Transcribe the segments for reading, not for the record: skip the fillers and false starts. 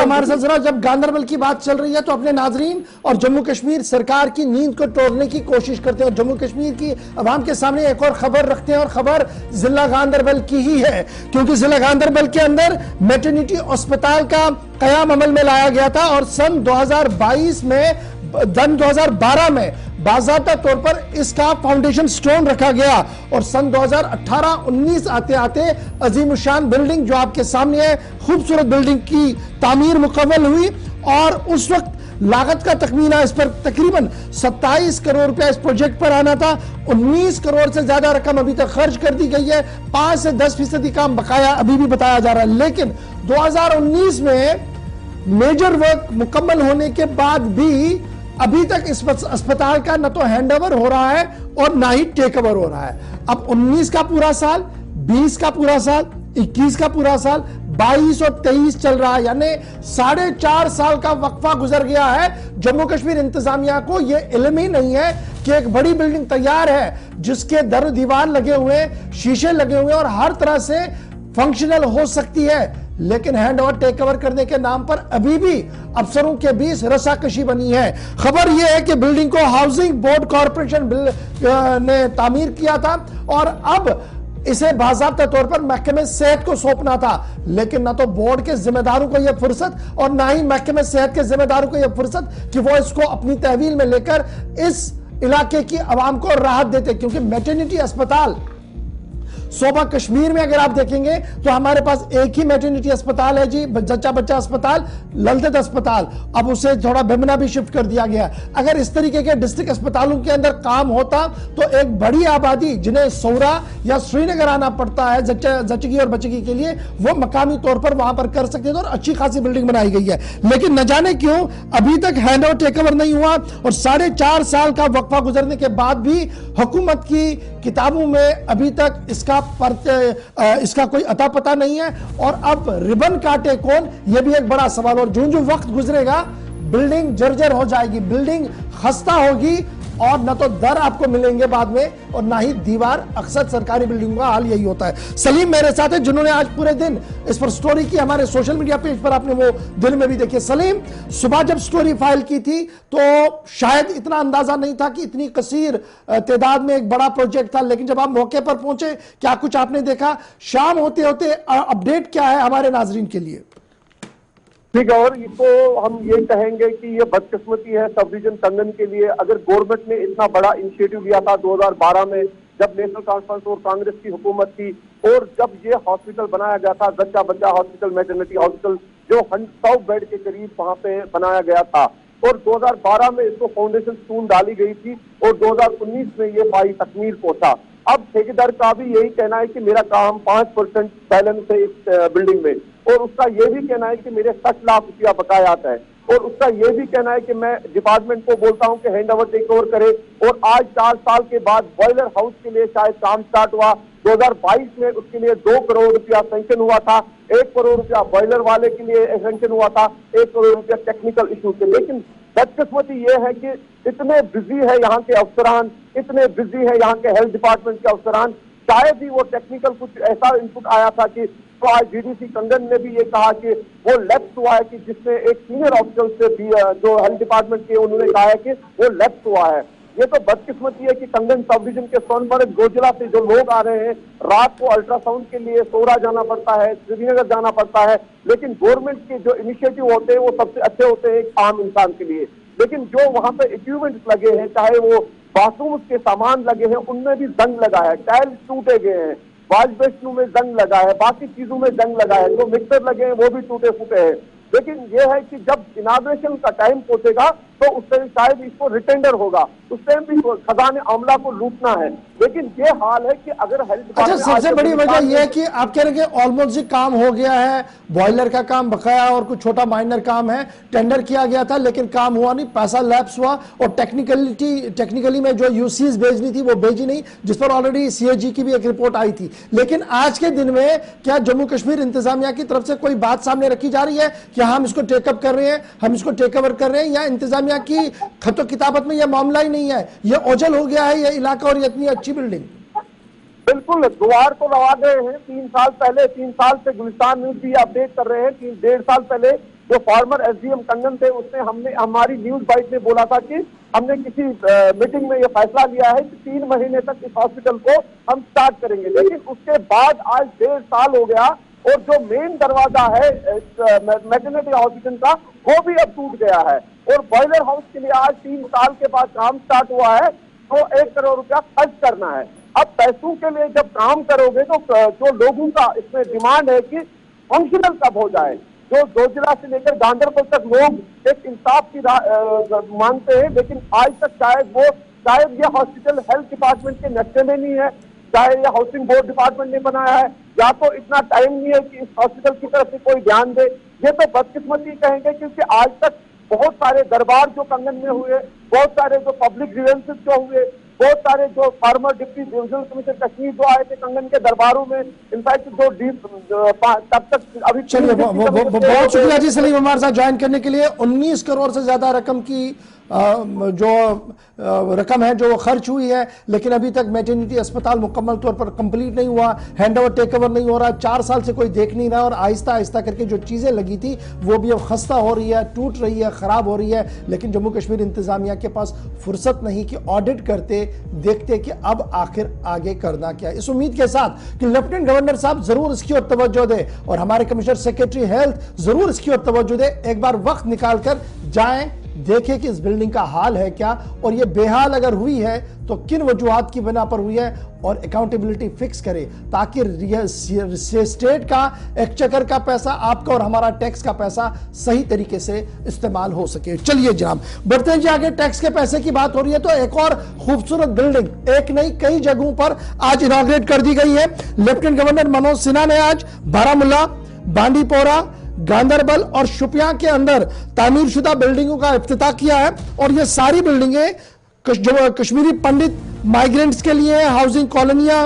हमारे साथ जरा, जब गांधरबल की बात चल रही है तो अपने नाजरीन और जम्मू कश्मीर सरकार की नींद को तोड़ने की कोशिश करते हैं और जम्मू कश्मीर की अवाम के सामने एक और खबर रखते हैं, और खबर जिला गांधरबल की ही है, क्योंकि जिला गांधरबल के अंदर मैटरनिटी अस्पताल का कयाम अमल में लाया गया था और सन 2022 में 2012 में बाज़ाब्ता तौर पर इसका फाउंडेशन स्टोन रखा गया और सन 2018-19 आते आते अजीमुशान बिल्डिंग जो आपके सामने है, खूबसूरत बिल्डिंग की तामीर मुकम्मल हुई और उस वक्त लागत का तखमीना इस पर तकरीबन 27 करोड़ रुपया इस प्रोजेक्ट पर आना था। 19 करोड़ से ज्यादा रकम अभी तक खर्च कर दी गई है, 5 से 10% काम बकाया अभी भी बताया जा रहा है। लेकिन 2019 में मेजर वर्क मुकम्मल होने के बाद भी अभी तक इस अस्पताल का न तो हैंडओवर हो रहा है और ना ही टेक ओवर हो रहा है। अब 19 का पूरा साल, 20 का पूरा साल, 21 का पूरा साल, 22 और 23 चल रहा है, यानी 4.5 साल का वक्फा गुजर गया है। जम्मू कश्मीर इंतजामिया को यह इल्म ही नहीं है कि एक बड़ी बिल्डिंग तैयार है जिसके दर दीवार लगे हुए, शीशे लगे हुए और हर तरह से फंक्शनल हो सकती है, लेकिन हैंड ओवर टेक ओवर करने के नाम पर अभी भी अफसरों के बीच रस्साकशी बनी है। खबर यह है कि बिल्डिंग को हाउसिंग बोर्ड कॉरपोरेशन ने तामीर किया था और अब इसे बाज़ाब्ता तौर पर महकमे सेहत को सौंपना था, लेकिन ना तो बोर्ड के जिम्मेदारों को यह फुर्सत और ना ही महकमे सेहत के जिम्मेदारों को यह फुर्सत कि वो इसको अपनी तहवील में लेकर इस इलाके की आवाम को राहत देते, क्योंकि मैटरनिटी अस्पताल सोबा कश्मीर में अगर आप देखेंगे तो हमारे पास एक ही मैटरनिटी अस्पताल है जी, जच्चा बच्चा अस्पताल, ललदत अस्पताल। अब उसे थोड़ा बेमना भी शिफ्ट कर दिया गया। अगर इस तरीके के डिस्ट्रिक्ट अस्पतालों के अंदर काम होता तो एक बड़ी आबादी जिन्हें सौरा या श्रीनगर आना पड़ता है जचगी और बचगी के लिए, वो मकामी तौर पर वहां पर कर सकते थे और अच्छी खासी बिल्डिंग बनाई गई है। लेकिन न जाने क्यों अभी तक हैंड ओवर टेक ओवर नहीं हुआ और 4.5 साल का वक्फा गुजरने के बाद भी हुकूमत की किताबों में अभी तक इसका कोई अता पता नहीं है। और अब रिबन काटे कौन, यह भी एक बड़ा सवाल। और जो वक्त गुजरेगा बिल्डिंग जर्जर हो जाएगी, बिल्डिंग खस्ता होगी और न तो दर आपको मिलेंगे बाद में और ना ही दीवार। अक्सर सरकारी बिल्डिंगों का हाल यही होता है। सलीम मेरे साथ है जिन्होंने आज पूरे दिन इस पर स्टोरी की, हमारे सोशल मीडिया पेज पर आपने वो दिन में भी देखी। सलीम, सुबह जब स्टोरी फाइल की थी तो शायद इतना अंदाजा नहीं था कि इतनी कसीर तादाद में एक बड़ा प्रोजेक्ट था, लेकिन जब आप मौके पर पहुंचे क्या कुछ आपने देखा? शाम होते होते अपडेट क्या है हमारे नाजरीन के लिए? ठीक है, और इसको हम ये कहेंगे कि ये बदकिस्मती है सब डिवीजन कंगन के लिए। अगर गवर्नमेंट ने इतना बड़ा इनिशिएटिव लिया था 2012 में, जब नेशनल कॉन्फ्रेंस और कांग्रेस की हुकूमत थी, और जब ये हॉस्पिटल बनाया गया था, जच्चा बच्चा हॉस्पिटल, मैटरनिटी हॉस्पिटल, जो 100 बेड के करीब वहां पे बनाया गया था, और 2012 में इसको फाउंडेशन स्टोन डाली गई थी और 2019 में ये बाई तकमील पहुंचा। अब ठेकेदार का भी यही कहना है कि मेरा काम 5% बैलेंस है इस बिल्डिंग में, और उसका यह भी कहना है कि मेरे 60 लाख रुपया बकायात है, और उसका यह भी कहना है कि मैं डिपार्टमेंट को बोलता हूं कि हैंड ओवर टेक ओवर करे। और आज 4 साल के बाद बॉयलर हाउस के लिए शायद काम स्टार्ट हुआ, 2022 में उसके लिए 2 करोड़ रुपया सैंक्शन हुआ था, 1 करोड़ रुपया बॉयलर वाले के लिए सैंक्शन हुआ था, 1 करोड़ रुपया टेक्निकल इशू के। लेकिन बदकिस्मती ये है कि इतने बिजी है यहाँ के अफसरान, इतने बिजी है यहाँ के हेल्थ डिपार्टमेंट के अफसरान, शायद ही वो टेक्निकल कुछ ऐसा इनपुट आया था कि, तो आज डीडीसी कंगन ने भी ये कहा कि वो लेफ्ट हुआ है, कि जिसमें एक सीनियर ऑफिसर से भी जो हेल्थ डिपार्टमेंट के, उन्होंने कहा है कि वो लेफ्ट हुआ है। ये तो बदकिस्मती है कि कंगन सब डिवीजन के सोनमर्ग गोजला से जो लोग आ रहे हैं, रात को अल्ट्रासाउंड के लिए सोरा जाना पड़ता है, श्रीनगर जाना पड़ता है, लेकिन गवर्नमेंट के जो इनिशिएटिव होते हैं वो सबसे अच्छे होते हैं एक आम इंसान के लिए। लेकिन जो वहां पे इक्विपमेंट्स लगे हैं, चाहे वो बाथरूम के सामान लगे हैं, उनमें भी जंग लगा है, टाइल्स टूटे गए हैं, वाश बेसिन में जंग लगा है, बाकी चीजों में जंग लगा है, जो मिक्सर लगे हैं वो भी टूटे फूटे हैं। लेकिन यह है कि जब इनाग्रेशन का टाइम पहुंचेगा तो उस टाइम शायद इसको रिटेंडर होगा, उस टाइम भी खजाने आमला को लूटना है। लेकिन ये हाल है कि अगर हेल्थ, अच्छा, सबसे बड़ी वजह यह है कि आप कह रहे हैं कि ऑलमोस्ट काम हो गया है, बॉयलर का काम बकाया और कुछ छोटा माइनर काम है, टेंडर किया गया था लेकिन काम हुआ नहीं, पैसा लैप्स हुआ और टेक्निकली में जो यूसीज भेजनी थी वो भेजी नहीं, जिस पर ऑलरेडी सीएजी की भी एक रिपोर्ट आई थी। लेकिन आज के दिन में क्या जम्मू कश्मीर इंतजामिया की तरफ से कोई बात सामने रखी जा रही है कि हम इसको टेकअप कर रहे हैं, हम इसको टेक ओवर कर रहे हैं, या इंतजामिया की खतो किताबत में यह मामला ही नहीं है, यह ओझल हो गया है यह इलाका और इतनी अच्छी बिल्डिंग? बिल्कुल, द्वार तो लगा गए हैं 3 साल पहले, 3 साल से गुलिस्तान न्यूज भी अपडेट कर रहे हैं कि 1.5 साल पहले जो फॉर्मर एसडीएम टंडन थे उसने हमारी न्यूज बाइट में बोला था कि हमने किसी मीटिंग में ये फैसला लिया है कि 3 महीने तक इस हॉस्पिटल को हम स्टार्ट करेंगे, लेकिन उसके बाद आज 1.5 साल हो गया और जो मेन दरवाजा है मैटरनिटी हॉस्पिटल का वो भी अब टूट गया है और बॉयलर हाउस के लिए आज 3 साल के बाद काम स्टार्ट हुआ है तो 1 करोड़ रुपया खर्च करना है। अब पैसों के लिए जब काम करोगे तो जो लोगों का इसमें डिमांड है कि फंक्शनल कब हो जाए, जो जोजिला से लेकर गांधरबल तक लोग एक इंसाफ की मांगते हैं, लेकिन आज तक शायद ये हॉस्पिटल हेल्थ डिपार्टमेंट के नक्शे में नहीं है, चाहे ये हाउसिंग बोर्ड डिपार्टमेंट ने बनाया है, या तो इतना टाइम नहीं है कि इस हॉस्पिटल की तरफ से कोई ध्यान दे। ये तो बदकिस्मती कहेंगे क्योंकि आज तक बहुत सारे दरबार जो कंगन में हुए, बहुत सारे जो पब्लिक ग्रीवेंसेस जो हुए, बहुत सारे जो farmer deputy divisional commissioner Kashmir जो आए थे कंगन के दरबारों में, इनफैक्ट जो तब तक अभी चलिए बहुत शुक्रिया जी सलीम हमारे साथ ज्वाइन करने के लिए। 19 करोड़ से ज्यादा रकम की जो रकम है जो खर्च हुई है, लेकिन अभी तक मैटरनिटी अस्पताल मुकम्मल तौर पर कंप्लीट नहीं हुआ, हैंड ओवर टेक ओवर नहीं हो रहा, 4 साल से कोई देख नहीं रहा और आहिस्ता आहिस्ता करके जो चीजें लगी थी वो भी अब खस्ता हो रही है, टूट रही है, खराब हो रही है। लेकिन जम्मू कश्मीर इंतजामिया के पास फुर्सत नहीं कि ऑडिट करते देखते कि अब आखिर आगे करना क्या है। इस उम्मीद के साथ कि लेफ्टिनेंट गवर्नर साहब जरूर इसकी ओर तवज्जो दे और हमारे कमिश्नर सेक्रेटरी हेल्थ जरूर इसकी ओर तवज्जो दे, एक बार वक्त निकालकर जाएं, देखें कि इस बिल्डिंग का हाल है क्या और ये बेहाल अगर हुई है तो किन वजूहात की बिना पर हुई है और अकाउंटेबिलिटी फिक्स करे ताकि स्टेट का एक्सचेकर का पैसा, आपका और हमारा टैक्स का पैसा सही तरीके से इस्तेमाल हो सके। चलिए जनाब बढ़ते हैं जी आगे। टैक्स के पैसे की बात हो रही है तो एक और खूबसूरत बिल्डिंग एक नहीं कई जगहों पर आज इनॉग्रेट कर दी गई है। लेफ्टिनेंट गवर्नर मनोज सिन्हा ने आज बारामूला, बांडीपोरा, गांदरबल और शुपियां के अंदर तामीरशुदा बिल्डिंगों का इफ्तिताह किया है और ये सारी बिल्डिंगें जो कश्मीरी पंडित माइग्रेंट्स के लिए हाउसिंग कॉलोनियां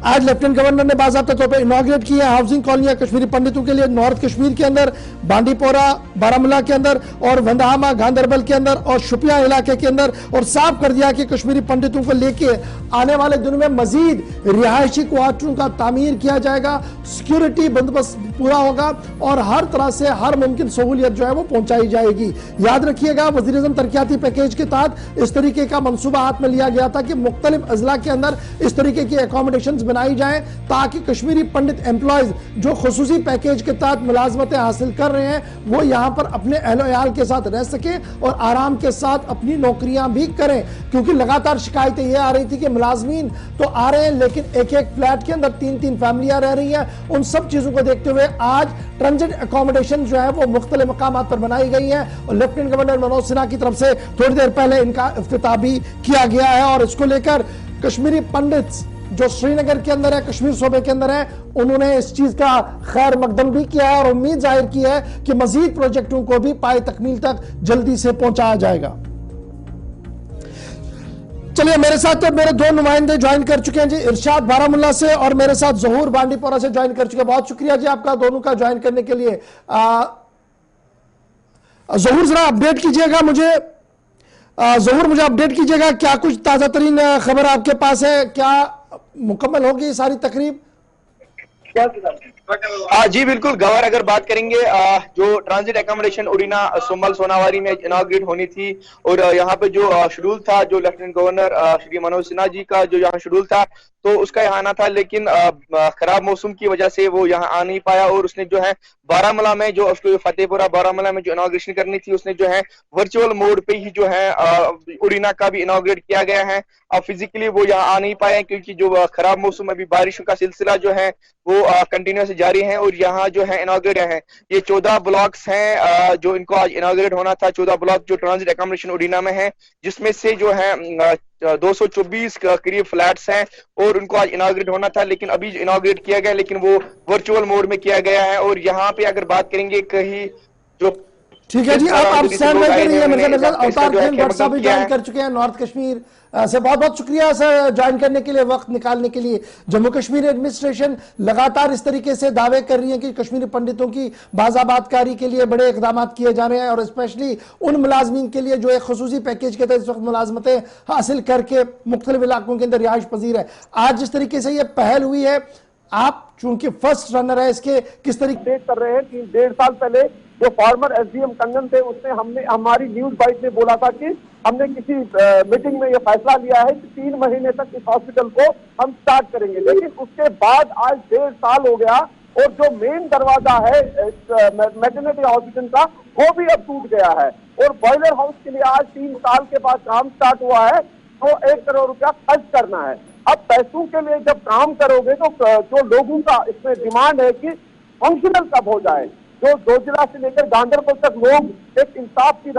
आज लेफ्टिनेंट गवर्नर ने बाज़ाब्ता तौर पर इनॉग्रेट की है। हाउसिंग कॉलोनियां कश्मीरी पंडितों के लिए नॉर्थ कश्मीर के अंदर, बांडीपोरा बारामूला के अंदर और वंदहामा गांदरबल के अंदर और शुपियां इलाके के अंदर, और साफ कर दिया कि कश्मीरी पंडितों को लेके आने वाले दिनों में मजीद रिहायशी क्वार्टरों का तामीर किया जाएगा, सिक्योरिटी बंदोबस्त पूरा होगा और हर तरह से हर मुमकिन सहूलियत जो है वो पहुंचाई जाएगी। याद रखिएगा वज़ीर-ए-आज़म तरक्याती पैकेज के तहत इस तरीके का मंसूबा हाथ में लिया गया था कि मुख्तलिफ अजला के अंदर इस तरीके की एकोमोडेशन बनाई जाए ताकि कश्मीरी पंडित एम्प्लॉयज जो खुसूसी पैकेज के तहत मुलाजमतें हासिल कर रहे हैं वो यहां पर अपने अहल-ओ-याल के साथ रह सके और आराम के साथ अपनी नौकरियां भी करें, क्योंकि लगातार शिकायतें ये आ रही थी कि मुलाजमीन तो आ रहे हैं लेकिन एक एक फ्लैट के अंदर 3-3 फैमिलियां रह रही हैं। उन सब चीजों को देखते हुए आज ट्रांजिट एकोमोडेशन जो है वो मुख्तलिफ मकामात पर बनाई गई है और लेफ्टिनेंट गवर्नर मनोज सिन्हा की तरफ से थोड़ी देर पहले इनका इफ्तिताह भी किया गया है और इसको लेकर कश्मीरी पंडित जो श्रीनगर के अंदर है, कश्मीर सूबे के अंदर है, उन्होंने इस चीज का खैर मकदम भी किया है और उम्मीद जाहिर की है कि मजीद प्रोजेक्टों को भी पाए तकमील तक जल्दी से पहुंचाया जाएगा। चलिए मेरे साथ तो मेरे 2 नुमाइंदे ज्वाइन कर चुके हैं जी, इरशाद बारामुल्ला से और मेरे साथ ज़हूर बांडीपोरा से ज्वाइन कर चुके हैं। बहुत शुक्रिया जी आपका दोनों का ज्वाइन करने के लिए। ज़हूर जरा अपडेट कीजिएगा मुझे, ज़हूर मुझे अपडेट कीजिएगा क्या कुछ ताज़ा तरीन खबर आपके पास है, क्या मुकम्मल होगी सारी तकरीब? जी बिल्कुल गवर, अगर बात करेंगे जो ट्रांजिट एकोमोडेशन उड़ीना सुम्बल सोनावारी में इनॉग्रेट होनी थी और यहाँ पे जो शेड्यूल था जो लेफ्टिनेंट गवर्नर श्री मनोज सिन्हा जी का जो यहाँ शेड्यूल था तो उसका यहाँ आना था, लेकिन खराब मौसम की वजह से वो यहाँ आ नहीं पाया और उसने जो है बारामूला में जो उसको फतेहपुरा बारामूला में जो इनॉग्रेशन करनी थी उसने जो है वर्चुअल मोड पे ही जो है उड़ीना का भी इनॉग्रेट किया गया है। अब फिजिकली वो यहाँ आ नहीं पाए क्योंकि जो खराब मौसम अभी बारिशों का सिलसिला जो है वो कंटिन्यूस जारी है और यहाँ जो है इनॉग्रेट है ये 14 ब्लॉक्स हैं जो इनको आज इनॉग्रेट होना था। 14 ब्लॉक जो ट्रांजिट एकोमोडेशन उड़ीना में है जिसमें से जो है 224 करीब फ्लैट्स हैं और उनको आज इनॉग्रेट होना था, लेकिन अभी इनॉग्रेट किया गया लेकिन वो वर्चुअल मोड में किया गया है। और यहाँ पे अगर बात करेंगे कहीं जो ठीक है जी, आप स्टैंड बाय कर रही है मेरे साथ अवतार खान भट्ट साहब भी ज्वाइन कर चुके हैं नॉर्थ कश्मीर से। बहुत बहुत शुक्रिया सर ज्वाइन करने के लिए, वक्त निकालने के लिए। जम्मू कश्मीर एडमिनिस्ट्रेशन लगातार इस तरीके से दावे कर रही है कि कश्मीरी पंडितों की बाज़ाबातकारी के लिए बड़े इकदाम किए जा रहे हैं और स्पेशली उन मुलाजमीन के लिए जो एक खसूसी पैकेज के तहत इस वक्त मुलाजमतें हासिल करके मुख्तलिफ इलाकों के अंदर रिहाइश पजीर है। आज जिस तरीके से यह पहल हुई है, आप चूंकि फर्स्ट रनर है इसके, किस तरीके कर रहे हैं कि 1.5 साल पहले जो फॉर्मर एसडीएम कंगन थे उसने हमारी न्यूज बाइट में बोला था कि हमने किसी मीटिंग में यह फैसला लिया है कि 3 महीने तक इस हॉस्पिटल को हम स्टार्ट करेंगे, लेकिन उसके बाद आज 1.5 साल हो गया और जो मेन दरवाजा है मैटरनिटी हॉस्पिटल का वो भी अब टूट गया है और बॉयलर हाउस के लिए आज 3 साल के बाद काम स्टार्ट हुआ है तो 1 करोड़ रुपया खर्च करना है। अब पैसों के लिए जब काम करोगे तो जो लोगों का इसमें डिमांड है कि फंक्शनल कब हो जाए, जो जोजिला से लेकर गांधरबल तक लोग एक इंसाफ की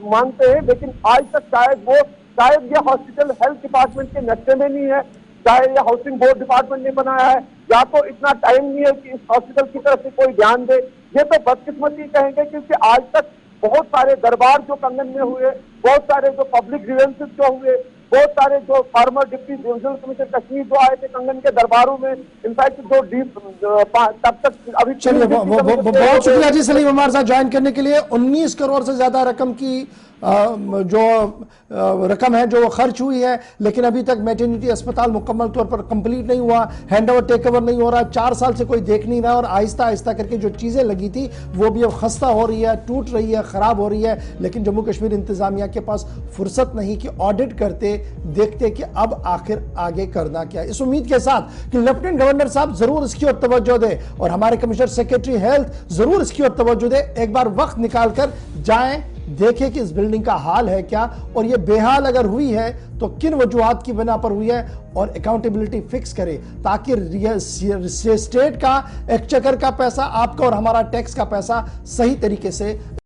मांगते हैं, लेकिन आज तक शायद यह हॉस्पिटल हेल्थ डिपार्टमेंट के नक्शे में नहीं है, चाहे यह हाउसिंग बोर्ड डिपार्टमेंट ने बनाया है, या तो इतना टाइम नहीं है कि इस हॉस्पिटल की तरफ से कोई ध्यान दे। ये तो बदकिस्मती कहेंगे क्योंकि आज तक बहुत सारे दरबार जो कंगन में हुए, बहुत सारे जो पब्लिक ग्रीवेंसेस जो हुए, बहुत सारे जो farmer deputy divisional commissioner Kashmir जो आए थे कंगन के दरबारों में, इनफैक्ट जो तब तक अभी चलिए बहुत शुक्रिया जी सलीम हमारे साथ ज्वाइन करने के लिए। 19 करोड़ से ज्यादा रकम की जो रकम है जो खर्च हुई है, लेकिन अभी तक मैटरनिटी अस्पताल मुकम्मल तौर पर कंप्लीट नहीं हुआ, हैंड ओवर टेक ओवर नहीं हो रहा, 4 साल से कोई देख नहीं रहा और आहिस्ता आहिस्ता करके जो चीजें लगी थी वो भी अब खस्ता हो रही है, टूट रही है, खराब हो रही है। लेकिन जम्मू कश्मीर इंतजामिया के पास फुर्सत नहीं कि ऑडिट करते देखते कि अब आखिर आगे करना क्या है। इस उम्मीद के साथ कि लेफ्टिनेंट गवर्नर साहब जरूर इसकी ओर तवज्जो दे और हमारे कमिश्नर सेक्रेटरी हेल्थ जरूर इसकी ओर तवज्जो दे, एक बार वक्त निकालकर जाएं, देखें कि इस बिल्डिंग का हाल है क्या और ये बेहाल अगर हुई है तो किन वजूहात की बिना पर हुई है और अकाउंटेबिलिटी फिक्स करे, ताकि स्टेट का एक्सचेकर का पैसा, आपका और हमारा टैक्स का पैसा सही तरीके से